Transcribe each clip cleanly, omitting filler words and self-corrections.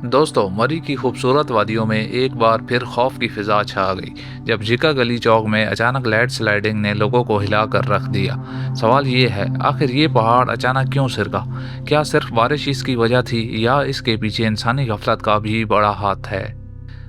दोस्तों, मरी की खूबसूरत वादियों में एक बार फिर खौफ की फिजा छा गई जब जिका गली चौक में अचानक लैंड स्लाइडिंग ने लोगों को हिला कर रख दिया। सवाल ये है, आखिर ये पहाड़ अचानक क्यों सिरका? क्या सिर्फ बारिश इसकी वजह थी या इसके पीछे इंसानी गफलत का भी बड़ा हाथ है?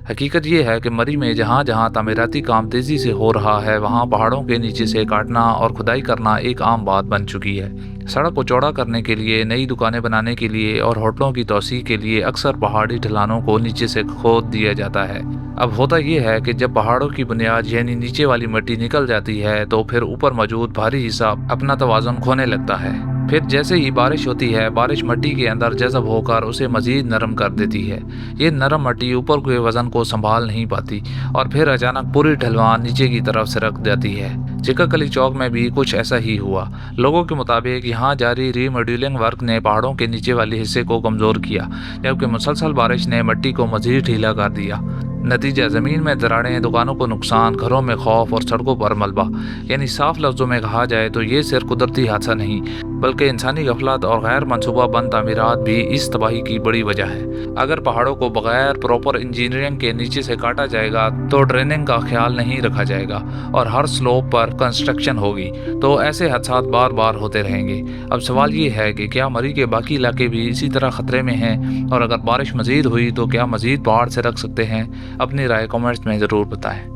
हकीकत ये है कि मरी में जहाँ जहाँ तामीराती काम तेज़ी से हो रहा है, वहाँ पहाड़ों के नीचे से काटना और खुदाई करना एक आम बात बन चुकी है। सड़क को चौड़ा करने के लिए, नई दुकानें बनाने के लिए और होटलों की तोसी के लिए अक्सर पहाड़ी ढलानों को नीचे से खोद दिया जाता है। अब होता यह है कि जब पहाड़ों की बुनियाद यानी नीचे वाली मिट्टी निकल जाती है, तो फिर ऊपर मौजूद भारी हिस्सा अपना तवाज़ुन खोने लगता है। फिर जैसे ही बारिश होती है, बारिश मिट्टी के अंदर जज़ब होकर उसे मज़ीद नरम कर देती है। ये नरम मिट्टी ऊपर के वज़न को संभाल नहीं पाती और फिर अचानक पूरी ढलवान नीचे की तरफ सरक जाती है। चिकाकली चौक में भी कुछ ऐसा ही हुआ। लोगों के मुताबिक यहाँ जारी रीमॉड्यूलिंग वर्क ने पहाड़ों के नीचे वाले हिस्से को कमज़ोर किया, जबकि मुसलसल बारिश ने मिट्टी को मज़ीद ढीला कर दिया। नतीजा ज़मीन में दरारें, दुकानों को नुकसान, घरों में खौफ और सड़कों पर मलबा। यानी साफ लफ्ज़ों में कहा जाए तो ये सिर्फ कुदरती हादसा नहीं, बल्कि इंसानी गफलत और गैर मनसूबा बंद तामीरात भी इस तबाही की बड़ी वजह है। अगर पहाड़ों को बगैर प्रॉपर इंजीनियरिंग के नीचे से काटा जाएगा, तो ड्रेनिंग का ख्याल नहीं रखा जाएगा और हर स्लोप पर कंस्ट्रक्शन होगी, तो ऐसे हादसा बार बार होते रहेंगे। अब सवाल ये है कि क्या मरी के बाकी इलाके भी इसी तरह खतरे में हैं, और अगर बारिश मज़ीद हुई तो क्या मज़ीद पहाड़ से रख सकते हैं? अपनी राय कमेंट्स में ज़रूर बताएं।